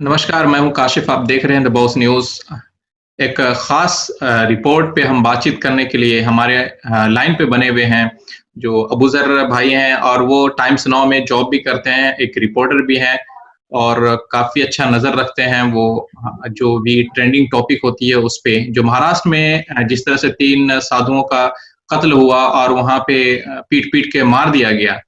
नमस्कार, मैं हूँ काशिफ़, आप देख रहे हैं द बॉस न्यूज़। एक ख़ास रिपोर्ट पे हम बातचीत करने के लिए हमारे लाइन पे बने हुए हैं, जो अबूज़र भाई हैं और वो टाइम्स नाउ में जॉब भी करते हैं, एक रिपोर्टर भी हैं और काफ़ी अच्छा नज़र रखते हैं वो जो भी ट्रेंडिंग टॉपिक होती है उस पे। जो महाराष्ट्र में जिस तरह से 3 साधुओं का कत्ल हुआ और वहाँ पे पीट-पीट के मार दिया गया।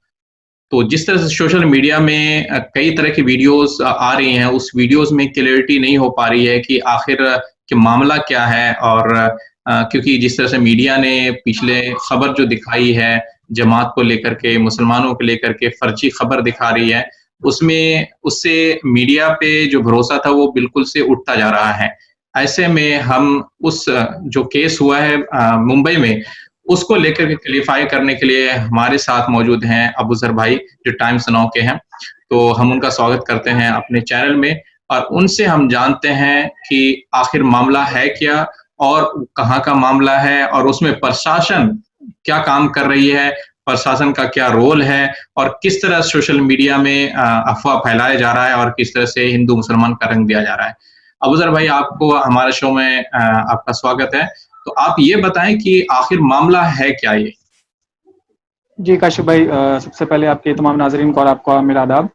तो जिस तरह से सोशल मीडिया में कई तरह की वीडियोज़ आ रही हैं, उस वीडियोज़ में क्लैरिटी नहीं हो पा रही है कि आखिर कि मामला क्या है और क्योंकि जिस तरह से मीडिया ने पिछले खबर जो दिखाई है, जमात को लेकर के, मुसलमानों को लेकर के फर्जी खबर दिखा रही है, उसमें उससे मीडिया पे जो भरोसा था वो बिल्कुल से उठता जा रहा है। ऐसे में हम उस जो केस हुआ है मुंबई में, उसको लेकर के क्लैरिफ़ाई करने के लिए हमारे साथ मौजूद हैं अबूज़र भाई, जो टाइम्स नाउ के हैं। तो हम उनका स्वागत करते हैं अपने चैनल में और उनसे हम जानते हैं कि आखिर मामला है क्या और कहाँ का मामला है और उसमें प्रशासन क्या काम कर रही है, प्रशासन का क्या रोल है और किस तरह सोशल मीडिया में अफ़वाह फैलाया जा रहा है और किस तरह से हिंदू-मुसलमान का रंग दिया जा रहा है। अबूज़र भाई आपको हमारे शो में आपका स्वागत है। तो आप ये बताएँ कि आखिर मामला है क्या ये? जी, काशिफ़ भाई सबसे पहले आपके तमाम नाज़रीन को और आपको मेरा आदाब।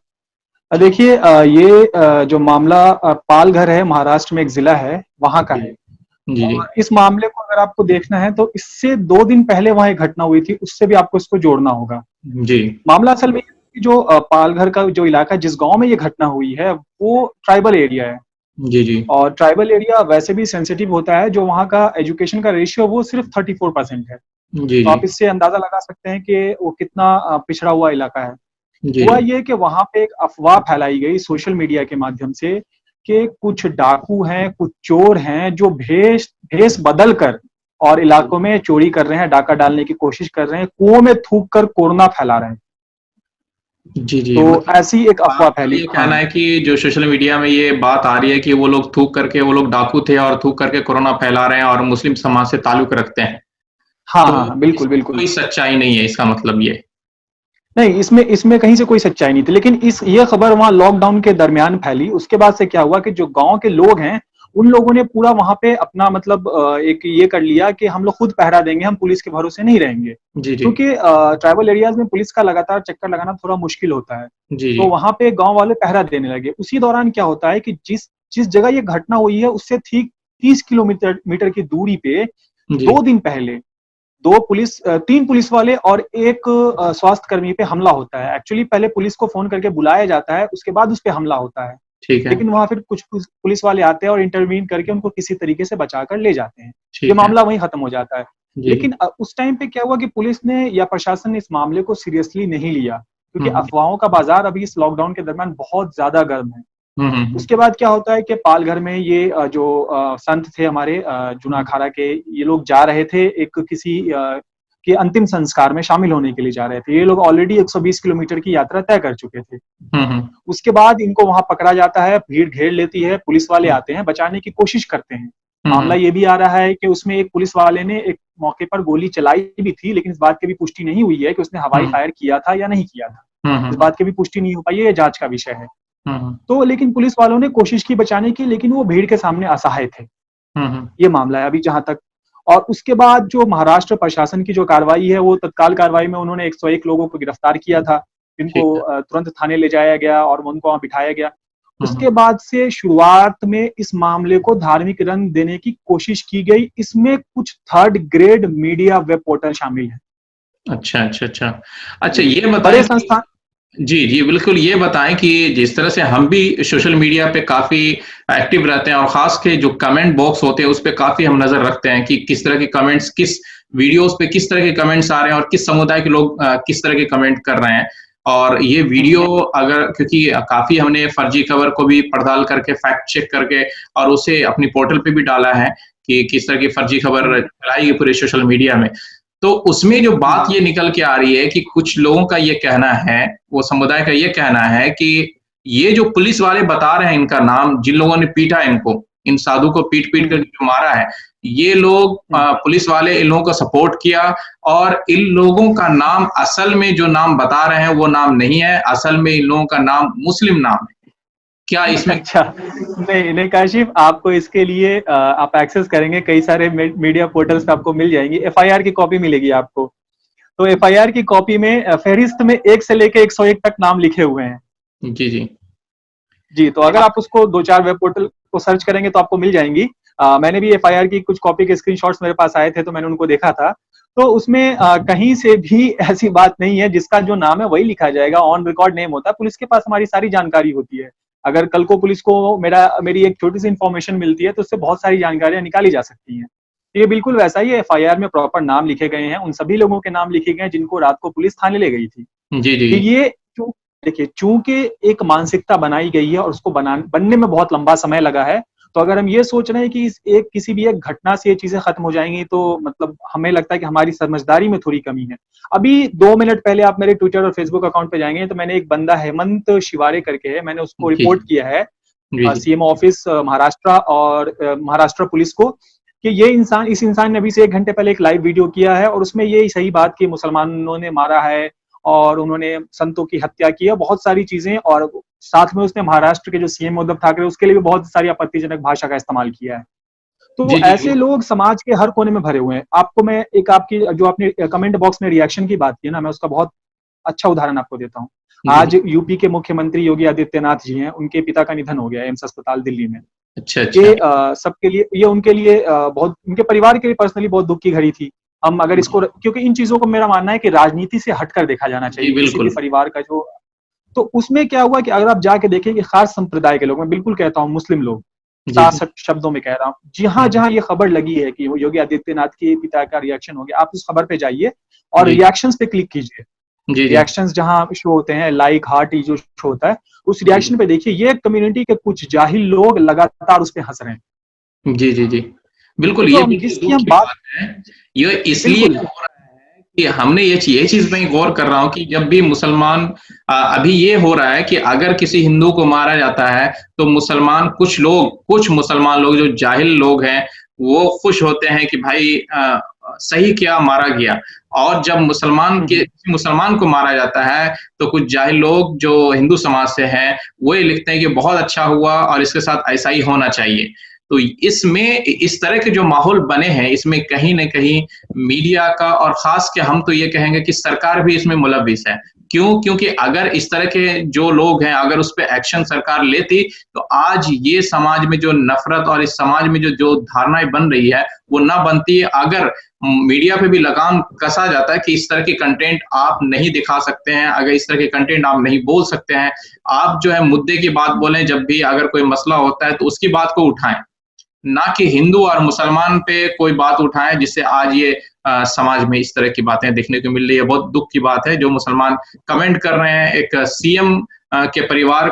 देखिए ये जो मामला पालघर है, महाराष्ट्र में एक ज़िला है, वहाँ का जी। है। जी, जी। और इस मामले को अगर आपको देखना है तो इससे 2 दिन पहले वहाँ एक घटना हुई थी, उससे भी आपको इसको जोड़ना होगा। जी। मामला असल में ये है कि जो पालघर का जो इलाका जिस गाँव में ये घटना हुई है, वो ट्राइबल एरिया है। जी, जी। और ट्राइबल एरिया वैसे भी सेंसिटिव होता है, जो वहाँ का एजुकेशन का रेशियो वो सिर्फ़ 34% है। जी, तो जी। आप इससे अंदाज़ा लगा सकते हैं कि वो कितना पिछड़ा हुआ इलाका है। जी, हुआ जी। ये कि वहाँ पे एक अफ़वाह फैलाई गई सोशल मीडिया के माध्यम से कि कुछ डाकू हैं, कुछ चोर हैं जो भेष भेष बदल कर और इलाकों में चोरी कर रहे हैं, डाका डालने की कोशिश कर रहे हैं, कुओं में थूक कर कोरोना फैला रहे हैं। जी, जी। तो मतलब ऐसी एक अफ़वाह आपका फैली। ये कहना हाँ। है कि जो सोशल मीडिया में ये बात आ रही है कि वो लोग थूक करके वो लोग डाकू थे और थूक करके कोरोना फैला रहे हैं और मुस्लिम समाज से ताल्लुक रखते हैं। हाँ, तो हाँ, हाँ, बिल्कुल, इसमें बिल्कुल। कोई सच्चाई नहीं है इसका मतलब ये। नहीं, इसमें इसमें कहीं से कोई सच्चाई नहीं थी। लेकिन इस ये खबर वहाँ लॉकडाउन के दरमियान फैली। उसके बाद से क्या हुआ कि जो गाँव के लोग हैं, उन लोगों ने पूरा वहाँ पे अपना मतलब एक ये कर लिया कि हम लोग खुद पहरा देंगे, हम पुलिस के भरोसे नहीं रहेंगे। जी, जी। क्योंकि ट्राइबल एरियाज़ में पुलिस का लगातार चक्कर लगाना थोड़ा मुश्किल होता है। जी, तो जी। वहाँ पे गाँव वाले पहरा देने लगे। उसी दौरान क्या होता है कि जिस जिस जगह ये घटना हुई है, उससे ठीक 30 किलोमीटर मीटर की दूरी पे जी। 2 दिन पहले 3 पुलिस वाले और 1 स्वास्थ्य कर्मी पे हमला होता है। एक्चुअली पहले पुलिस को फ़ोन करके बुलाया जाता है, उसके बाद उस पे हमला होता है। ठीक है। लेकिन वहाँ फिर कुछ पुलिस वाले आते हैं और इंटरवीन करके उनको किसी तरीके से बचाकर ले जाते हैं। ये ठीक है। मामला वहीं खत्म हो जाता है। जी, जी। लेकिन उस टाइम पे क्या हुआ कि पुलिस ने या प्रशासन ने इस मामले को सीरियसली नहीं लिया, क्योंकि हुँ, हुँ। अफ़वाहों का बाज़ार अभी इस लॉकडाउन के दरमियान बहुत ज़्यादा गर्म है। हुँ, हुँ, हुँ। उसके बाद क्या होता है कि पालघर में ये जो संत थे हमारे जूना अखाड़ा के, ये लोग जा रहे थे एक किसी के अंतिम संस्कार में शामिल होने के लिए जा रहे थे। ये लोग ऑलरेडी 120 किलोमीटर की यात्रा तय कर चुके थे। हुँ, हुँ। उसके बाद इनको वहाँ पकड़ा जाता है, भीड़ घेर लेती है, पुलिस वाले हुँ। आते हैं, बचाने की कोशिश करते हैं। हुँ, मामला हुँ। ये भी आ रहा है कि उसमें एक पुलिस वाले ने एक मौके पर गोली चलाई भी थी, लेकिन इस बात की भी पुष्टि नहीं हुई है कि उसने हवाई हुँ। फायर किया था या नहीं किया था। हुँ, इस हुँ। बात की भी पुष्टि नहीं हो पाई है, ये जाँच का विषय है। हुँ, हुँ। तो लेकिन पुलिस वालों ने कोशिश की बचाने की, लेकिन वो भीड़ के सामने असहाय थे। हुँ, हुँ। ये मामला है अभी जहाँ तक। और उसके बाद जो महाराष्ट्र प्रशासन की जो कार्रवाई है, वो तत्काल कार्रवाई में उन्होंने 101 लोगों को गिरफ्तार किया था, जिनको ठीक है। तुरंत थाने ले जाया गया और उनको वहाँ बिठाया गया। हुँ, हुँ। उसके बाद से शुरुआत में इस मामले को धार्मिक रंग देने की कोशिश की गई। इसमें कुछ third grade media web portal शामिल हैं। अच्छा, अच्छा, अच्छा। अच्छा जी, ये बड़े बताएँ कि संस्थान। जी, जी, बिल्कुल, ये बताएँ कि जिस तरह से हम भी सोशल मीडिया पे काफ़ी एक्टिव रहते हैं और ख़ास के जो कमेंट बॉक्स होते हैं, उस पे काफ़ी हम नज़र रखते हैं कि किस तरह के कमेंट्स किस वीडियोज़ पे किस तरह के कमेंट्स आ रहे हैं और किस समुदाय के लोग किस तरह के कमेंट कर रहे हैं। और ये हुँ, वीडियो अगर क्योंकि काफ़ी हमने फर्जी खबर को भी पड़ताल करके, फैक्ट चेक करके और उसे अपनी पोर्टल पे भी डाला है कि किस तरह की फर्जी खबर हुँ, फैलाई है पूरे सोशल मीडिया में। तो उसमें जो हुँ, बात ये निकल के आ रही है कि कुछ लोगों का ये कहना है, वो समुदाय का ये कहना है कि ये जो पुलिस वाले बता रहे हैं इनका नाम, जिन लोगों ने पीटा इनको, इन साधु को पीट-पीट कर हुँ, जो मारा है, ये लोग हुँ, पुलिस वाले इन लोगों को सपोर्ट किया और इन लोगों का नाम असल में जो नाम बता रहे हैं वो नाम नहीं है, असल में इन लोगों का नाम मुस्लिम नाम है। क्या इसमें? अच्छा, नहीं नहीं काशिफ, आपको इसके लिए आप एक्सेस करेंगे, कई सारे मीडिया पोर्टल्स पे आपको मिल जाएंगी, एफआईआर की कॉपी मिलेगी आपको। तो एफआईआर की कॉपी में फहरिस्त में 1 से लेके 101 तक नाम लिखे हुए हैं। जी, जी। जी, तो अगर आप उसको 2-4 वेब पोर्टल को सर्च करेंगे तो आपको मिल जाएंगी। मैंने भी एफआईआर की कुछ कॉपी के स्क्रीनशॉट्स मेरे पास आए थे, तो मैंने उनको देखा था। तो उसमें कहीं से भी ऐसी बात नहीं है, जिसका जो नाम है वही लिखा जाएगा, ऑन रिकॉर्ड नेम होता है। पुलिस के पास हमारी सारी जानकारी होती है। अगर कल को पुलिस को मेरी एक छोटी सी इंफॉर्मेशन मिलती है, तो उससे बहुत सारी जानकारियां निकाली जा सकती हैं। ये बिल्कुल वैसा ही है, एफआईआर में प्रॉपर नाम लिखे गए हैं, उन सभी लोगों के नाम लिखे गए हैं जिनको रात को पुलिस थाने ले गई थी। जी, जी। कि ये चूं देखिए, चूंकि एक मानसिकता बनाई गई है और उसको बनने में बहुत लंबा समय लगा है, तो अगर हम ये सोच रहे हैं कि किसी भी एक घटना से ये चीजें खत्म हो जाएंगी, तो मतलब हमें लगता है कि हमारी समझदारी में थोड़ी कमी है। अभी 2 मिनट पहले आप मेरे ट्विटर और फेसबुक अकाउंट पे जाएंगे, तो मैंने एक बंदा हेमंत शिवारे करके है, मैंने उसको जी, रिपोर्ट किया है जी, जी। सीएम ऑफिस महाराष्ट्र और महाराष्ट्र पुलिस को, कि इस इंसान ने अभी से 1 घंटे पहले एक लाइव वीडियो किया है और उसमें ये सही बात की मुसलमानों ने मारा है और उन्होंने संतों की हत्या की है, बहुत सारी चीजें, और साथ में उसने महाराष्ट्र के जो सीएम उद्धव ठाकरे उसके लिए भी बहुत सारी आपत्तिजनक भाषा का इस्तेमाल किया है। तो जी, जी, ऐसे लोग समाज के हर कोने में भरे हुए हैं। आपको मैं एक आपकी जो आपने कमेंट बॉक्स में रिएक्शन की बात की है ना, मैं उसका बहुत अच्छा उदाहरण आपको देता हूँ। जी, जी। आज यूपी के मुख्यमंत्री योगी आदित्यनाथ जी हैं, उनके पिता का निधन हो गया एम्स अस्पताल दिल्ली में। अच्छा, अच्छा। ये सबके लिए, ये उनके लिए बहुत, उनके परिवार के लिए पर्सनली बहुत दुख की घड़ी थी। हम अगर इसको, क्योंकि इन चीजों को मेरा मानना है कि राजनीति से हटकर देखा जाना जी, चाहिए किसी भी बिल्कुल। परिवार का जो। तो उसमें क्या हुआ कि अगर आप जाके देखें कि खास संप्रदाय के लोग, मैं बिल्कुल कहता हूँ मुस्लिम लोग, जी, साफ जी। शब्दों में कह रहा हूँ, जहां हुँ। जहां ये खबर लगी है कि योगी आदित्यनाथ के पिता का रिएक्शन हो गया, आप उस खबर पे जाइए और जी, रिएक्शंस पे क्लिक कीजिए। जी, जी। रिएक्शंस जहां शो होते हैं, लाइक हार्ट, ये जो शो होता है, उस जी, जी। रिएक्शन पे देखिए, ये कम्युनिटी के कुछ जाहिल लोग लगातार उस पे हंस रहे हैं। जी, जी, जी। तो बिल्कुल, जो ये हम बिल्कुल जिसकी दुःख हम की बात, बात है। ये इसलिए बिल्कुल हो रहा है कि हमने ये चीज़ मैं गौर कर रहा हूँ कि जब भी मुसलमान अभी ये हो रहा है कि अगर किसी हिंदू को मारा जाता है, तो कुछ मुसलमान लोग जो जाहिल लोग हैं, वो खुश होते हैं कि भाई सही किया, मारा गया। और जब मुसलमान को मारा जाता है, तो कुछ जाहिल लोग जो हिंदू समाज से हैं, वो ये लिखते हैं कि बहुत अच्छा हुआ और इसके साथ ऐसा ही होना चाहिए। तो इसमें इस तरह के जो माहौल बने हैं, इसमें कहीं न कहीं मीडिया का और ख़ास के हम तो ये कहेंगे कि सरकार भी इसमें मुलव्विस है। क्यों? क्योंकि अगर इस तरह के जो लोग हैं, अगर उस पे एक्शन सरकार लेती, तो आज ये समाज में जो नफ़रत और इस समाज में जो जो धारणाएँ बन रही है, वो ना बनती। अगर मीडिया पे भी लगाम कसा जाता है कि इस तरह के कंटेंट आप नहीं दिखा सकते हैं, अगर इस तरह के कंटेंट आप नहीं बोल सकते हैं, आप जो है मुद्दे की बात बोलें, जब भी अगर कोई मसला होता है, तो उसकी बात को उठाएँ। ना कि हिंदू और मुसलमान पे कोई बात उठाएँ, जिससे आज ये समाज में इस तरह की बातें देखने को मिल रही है। बहुत दुःख की बात है, जो मुसलमान कमेंट कर रहे हैं, एक सीएम के परिवार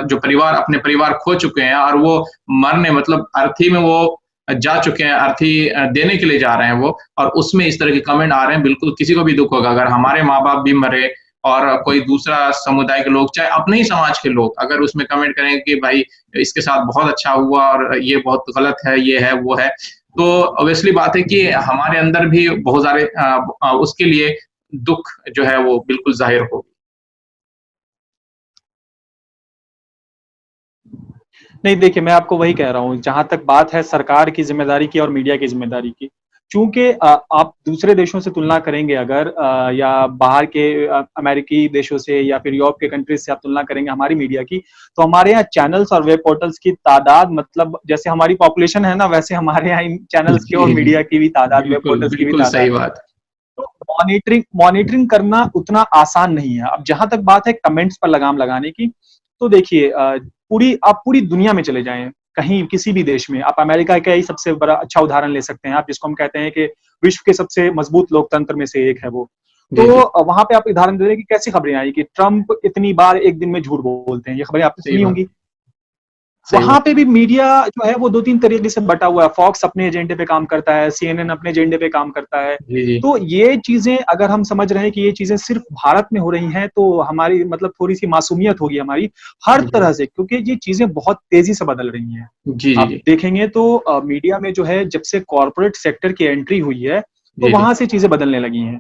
जो परिवार अपने परिवार खो चुके हैं और वो मरने मतलब अर्थी में वो जा चुके हैं, अर्थी देने के लिए जा रहे हैं वो, और उसमें इस तरह के कमेंट आ रहे हैं, बिल्कुल किसी को भी दुःख होगा। अगर हमारे माँ-बाप भी मरे और कोई दूसरा समुदाय के लोग, चाहे अपने ही समाज के लोग, अगर उसमें कमेंट करें कि भाई इसके साथ बहुत अच्छा हुआ और ये बहुत गलत है, ये है, वो है, तो ऑब्वियसली बात है कि हमारे अंदर भी बहुत सारे उसके लिए दुःख जो है वो बिल्कुल ज़ाहिर हो। नहीं देखिए, मैं आपको वही कह रहा हूँ, जहां तक बात है सरकार की जिम्मेदारी की और मीडिया की जिम्मेदारी की, चूंकि आप दूसरे देशों से तुलना करेंगे अगर, या बाहर के अमेरिकी देशों से या फिर यूरोप के कंट्रीज से आप तुलना करेंगे हमारी मीडिया की, तो हमारे यहाँ चैनल्स और वेब पोर्टल्स की तादाद, मतलब जैसे हमारी पॉपुलेशन है ना, वैसे हमारे यहाँ इन चैनल्स की और जी, जी। मीडिया की भी तादाद, वेब बिल्कुल, पोर्टल्स की भी बिल्कुल तादाद सही है। बात। तो मॉनिटरिंग करना उतना आसान नहीं है। अब जहां तक बात है कमेंट्स पर लगाम लगाने की, तो देखिए, आप पूरी दुनिया में चले जाएं, कहीं किसी भी देश में, आप अमेरिका का ही सबसे बड़ा अच्छा उदाहरण ले सकते हैं, आप जिसको हम कहते हैं कि विश्व के सबसे मजबूत लोकतंत्र में से एक है वो। जी, तो जी। वहां पे आप उदाहरण दे रहे हैं कि कैसी खबरें आई कि ट्रंप इतनी बार एक दिन में झूठ बोलते हैं, ये खबरें आपने सही सुनी बात, होंगी। सही वहां बात। पे भी मीडिया जो है वो 2-3 तरीके से बटा हुआ है। फॉक्स अपने एजेंडे पे काम करता है, सीएनएन अपने एजेंडे पे काम करता है। जी, जी। तो ये चीजें अगर हम समझ रहे हैं कि ये चीजें सिर्फ भारत में हो रही हैं, तो हमारी मतलब थोड़ी-सी मासूमियत होगी हमारी हर जी। तरह से, क्योंकि ये चीजें बहुत तेजी से बदल रही हैं। जी, जी, आप जी। देखेंगे तो मीडिया में जो है जब से कॉर्पोरेट सेक्टर की एंट्री हुई है, तो जी, जी। वहां से चीजें बदलने लगी हैं।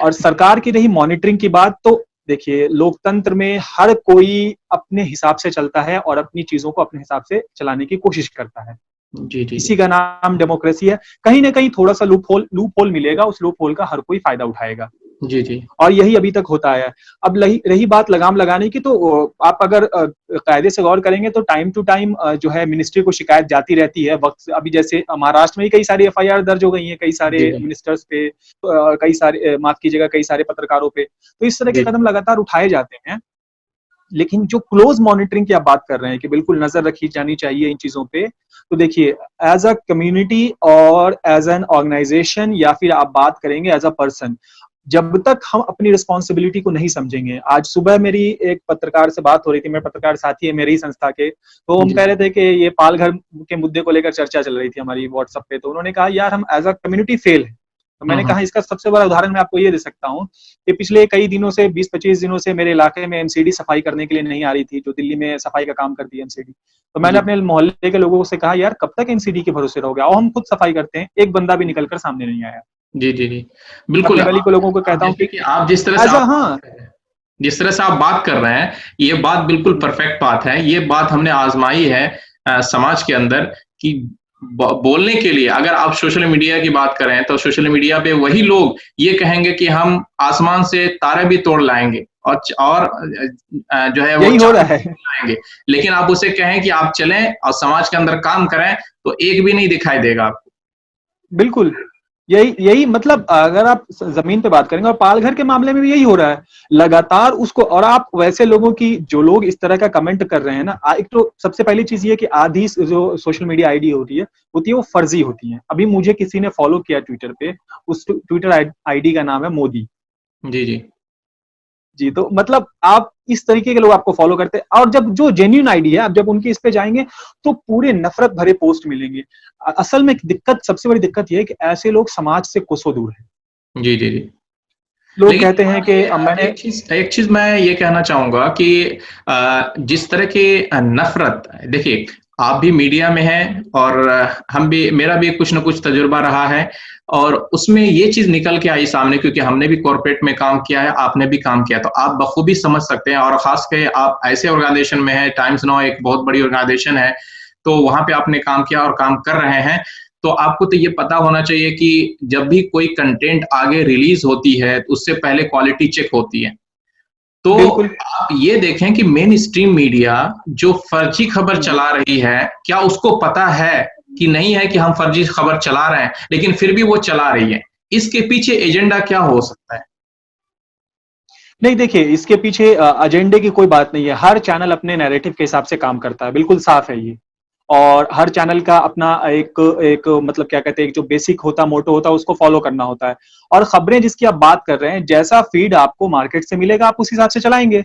और सरकार की रही मॉनिटरिंग की बात, तो देखिए लोकतंत्र में हर कोई अपने हिसाब से चलता है और अपनी चीजों को अपने हिसाब से चलाने की कोशिश करता है। जी, जी, इसी जी। का नाम डेमोक्रेसी है। कहीं न कहीं थोड़ा-सा लूप होल मिलेगा, उस लूप होल का हर कोई फायदा उठाएगा। जी, जी। और यही अभी तक होता आया है। अब रही रही बात लगाम लगाने की, तो आप अगर कायदे से गौर करेंगे तो टाइम टू टाइम जो है मिनिस्ट्री को शिकायत जाती रहती है। वक़्त से अभी जैसे महाराष्ट्र में ही कई सारी एफआईआर दर्ज हो गई हैं, कई सारे जी, जी। मिनिस्टर्स पे, कई सारे माफ़ कीजिएगा, कई सारे पत्रकारों पे। तो इस तरह के जी, कदम लगातार उठाए जाते हैं। लेकिन जो क्लोज़ मॉनिटरिंग की आप बात कर रहे हैं कि बिल्कुल नज़र रखी जानी चाहिए इन चीज़ों पे, तो देखिए एज़ अ कम्युनिटी और एज़ एन ऑर्गनाइज़ेशन, या फिर आप बात करेंगे एज़ अ पर्सन, जब तक हम अपनी रिस्पॉन्सिबिलिटी को नहीं समझेंगे। आज सुबह मेरी एक पत्रकार से बात हो रही थी, मेरे पत्रकार साथी है मेरी ही संस्था के, तो हम जी, कह रहे थे कि ये पालघर के मुद्दे को लेकर चर्चा चल रही थी हमारी व्हाट्सएप पे, तो उन्होंने कहा यार हम एज़ अ कम्युनिटी फेल हैं। तो हुँ, मैंने हुँ। कहा इसका सबसे बड़ा उदाहरण मैं आपको ये दे सकता हूँ कि पिछले कई दिनों से 20-25 दिनों से मेरे इलाके में एमसीडी सफाई करने के लिए नहीं आ रही थी, जो दिल्ली में सफाई का काम करती है एमसीडी। तो मैंने जी, अपने मोहल्ले के लोगों से कहा यार कब तक एमसीडी के भरोसे रहोगे? आओ हम खुद सफाई करते हैं। एक बंदा भी निकल कर सामने नहीं आया। जी, जी, जी। बिल्कुल, अपने गली के लोगों को आप कहता हूँ जैसे कि कि आप जिस तरह से एज़ अ आप हाँ, जिस तरह से आप बात कर रहे हैं, ये बात बिल्कुल हुँ, परफेक्ट बात है। ये बात हमने आज़माई है समाज के अंदर कि बोलने के लिए अगर आप सोशल मीडिया की बात करें, तो सोशल मीडिया पे वही लोग ये कहेंगे कि हम आसमान से तारे भी तोड़ लाएँगे और जो है वो यही हो चाँद रहा है। भी लाएँगे। लेकिन आप उसे कहें कि आप चलें और समाज के अंदर काम करें, तो एक भी नहीं दिखाई देगा आपको। बिल्कुल, यही यही मतलब अगर आप ज़मीन पे बात करेंगे, और पालघर के मामले में भी यही हो रहा है। लगातार उसको, और आप वैसे लोगों की, जो लोग इस तरह का कमेंट कर रहे हैं ना, एक तो सबसे पहली चीज़ ये है कि आधी जो सोशल मीडिया आईडी होती है वो फर्ज़ी होती है। अभी मुझे किसी ने फ़ॉलो किया ट्विटर पे, उस ट्विटर आईडी का नाम है मोदी। जी, जी। जी, तो मतलब आप इस तरीके के लोग आपको फ़ॉलो करते हैं, और जब जो जेन्युइन आईडी है, आप जब उनकी इस पे जाएँगे, तो पूरे नफ़रत भरे पोस्ट मिलेंगे। असल में दिक्कत, सबसे बड़ी दिक्कत ये है कि ऐसे लोग समाज से कोसों दूर हैं। जी, जी, जी। लोग लेकिन कहते हैं यहाँ कि पे मैंने एक चीज़ मैं ये कहना चाहूँगा कि जिस तरह की नफ़रत देखिए, आप भी मीडिया में हैं और हम भी मेरा भी कुछ न कुछ तजुर्बा रहा है और उसमें ये चीज़ निकल के आई सामने क्योंकि हमने भी कॉर्पोरेट में काम किया है, आपने भी काम किया है, तो आप बखूबी समझ सकते हैं और ख़ास के आप ऐसे ऑर्गनाइज़ेशन में हैं, टाइम्स नाउ एक बहुत बड़ी ऑर्गनाइज़ेशन है, तो वहाँ पे आपने काम किया और काम कर रहे हैं। तो आपको तो ये पता होना चाहिए कि जब भी कोई कंटेंट आगे रिलीज होती है, तो उससे पहले क्वालिटी चेक होती है। तो बिल्कुल। आप ये देखें कि मेन स्ट्रीम मीडिया जो फर्जी खबर हुँ, चला रही है, क्या उसको पता है कि नहीं है कि हम फर्जी खबर चला रहे हैं, लेकिन फिर भी वो चला रही है। इसके पीछे एजेंडा क्या हो सकता है? नहीं देखिए, इसके पीछे एजेंडे की कोई बात नहीं है। हर चैनल अपने नैरेटिव के हिसाब से काम करता है, बिल्कुल साफ है ये। और हर चैनल का अपना एक एक मतलब क्या कहते हैं, एक जो बेसिक होता, मोटो होता है, उसको फॉलो करना होता है। और खबरें जिसकी आप बात कर रहे हैं, जैसा फीड आपको मार्केट से मिलेगा, आप उस हिसाब से चलाएँगे।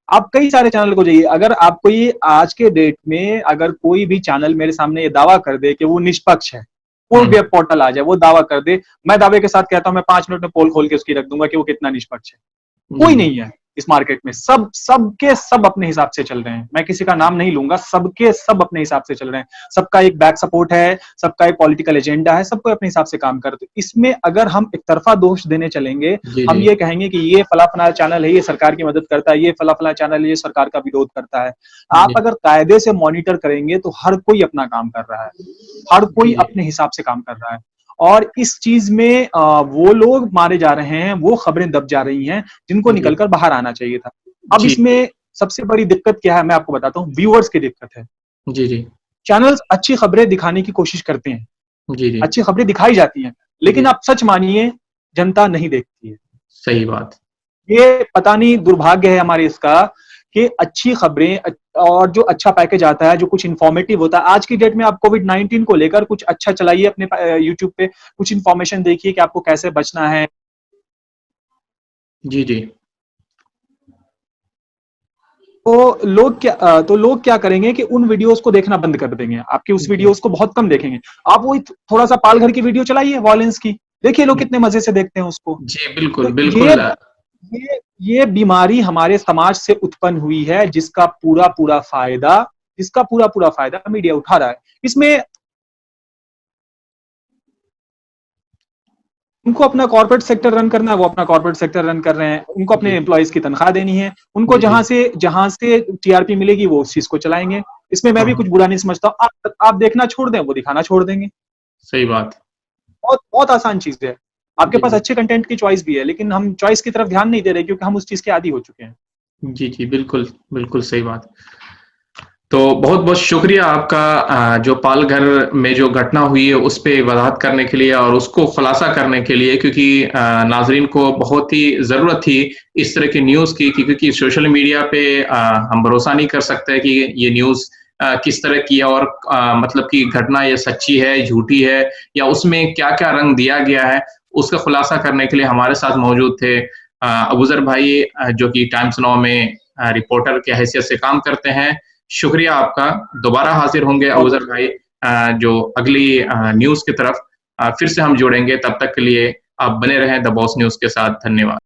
आप कई सारे चैनल को जाइए, अगर आपको ये आज के डेट में अगर कोई भी चैनल मेरे सामने ये दावा कर दे कि वो निष्पक्ष है, कोई हुँ, भी पोर्टल आ जाए, वो दावा कर दे, मैं दावे के साथ कहता हूँ, मैं 5 मिनट में पोल खोल के उसकी रख दूँगा कि वो कितना निष्पक्ष है। जी, कोई जी। नहीं है इस मार्केट में। सबके सब अपने हिसाब से चल रहे हैं। मैं किसी का नाम नहीं लूँगा, सबके सब अपने हिसाब से चल रहे हैं। सबका एक बैक सपोर्ट है, सबका एक पॉलिटिकल एजेंडा है, सब कोई अपने हिसाब से काम करते हैं। इसमें अगर हम एक तरफ़ा दोष देने चलेंगे, जी, हम जी। ये कहेंगे कि ये फला-फला चैनल है, ये सरकार की मदद करता है, ये फला-फला चैनल है, ये सरकार का विरोध करता है। आप जी, अगर कायदे से मॉनिटर करेंगे, तो हर कोई अपना काम कर रहा है। हर कोई जी, जी। अपने हिसाब से काम कर रहा है। और इस चीज़ में वो लोग मारे जा रहे हैं, वो खबरें दब जा रही हैं, जिनको जी, निकल कर बाहर आना चाहिए था। अब जी, इसमें सबसे बड़ी दिक्कत क्या है, मैं आपको बताता हूँ, व्यूअर्स की दिक्कत है। जी, जी। चैनल्स अच्छी खबरें दिखाने की कोशिश करते हैं, जी, जी। अच्छी खबरें दिखाई जाती हैं, लेकिन जी, आप सच मानिए, जनता नहीं देखती है। सही बात। ये पता नहीं दुर्भाग्य है हमारे इसका कि अच्छी खबरें और जो अच्छा पैकेज आता है, जो कुछ इन्फॉर्मेटिव होता है, आज की डेट में आप कोविड-19 को लेकर कुछ अच्छा चलाइए अपने यूट्यूब पे, कुछ इन्फॉर्मेशन देखिए कि आपको कैसे बचना है। जी, जी। तो लोग क्या करेंगे कि उन वीडियोज़ को देखना बंद कर देंगे। आपकी उस जी। वीडियोज़ को बहुत कम देखेंगे। आप वही थोड़ा-सा पालघर की वीडियो चलाइए वॉयलेंस की, देखिए लोग कितने मज़े से देखते हैं उसको। जी, तो बिल्कुल, ये बिल्कुल। ये बीमारी हमारे समाज से उत्पन्न हुई है, जिसका पूरा-पूरा फ़ायदा मीडिया उठा रहा है। इसमें उनको अपना कॉर्पोरेट सेक्टर रन करना है, वो अपना कॉर्पोरेट सेक्टर रन कर रहे हैं, उनको अपने जी, एम्प्लॉइज की तनख्वाह देनी है, उनको जी, जहां जी। से जहां से टीआरपी मिलेगी वो उस चीज को चलाएंगे। इसमें मैं हाँ, भी हाँ, कुछ बुरा नहीं समझता हूँ। आप देखना छोड़ दें, वो दिखाना छोड़ देंगे। सही बात। बहुत बहुत आसान चीज है। आपके जी, पास जी। अच्छे कंटेंट की चॉइस भी है, लेकिन हम चॉइस की तरफ ध्यान नहीं दे रहे क्योंकि हम उस चीज के आदी हो चुके हैं। जी, जी, बिल्कुल, बिल्कुल सही बात। तो बहुत-बहुत शुक्रिया आपका जो पालघर में जो घटना हुई है, उस पे वज़ाहत करने के लिए और उसको खुलासा करने के लिए क्योंकि नाज़रीन को बहुत ही ज़रूरत थी इस तरह की न्यूज़ की क्योंकि सोशल मीडिया पे हम भरोसा नहीं कर सकते कि ये न्यूज़ किस तरह की है और मतलब कि घटना ये सच्ची है, झूठी है या उसमें क्या-क्या रंग दिया गया है, उसका खुलासा करने के लिए हमारे साथ मौजूद थे अबूज़र भाई जो कि टाइम्स नाउ में रिपोर्टर की हैसियत से काम करते हैं। शुक्रिया आपका। दोबारा हाज़िर होंगे बहुत अबूज़र भाई जो अगली न्यूज़ की तरफ फिर से हम जुड़ेंगे, तब तक के लिए आप बने रहें द बॉस न्यूज़ के साथ। धन्यवाद।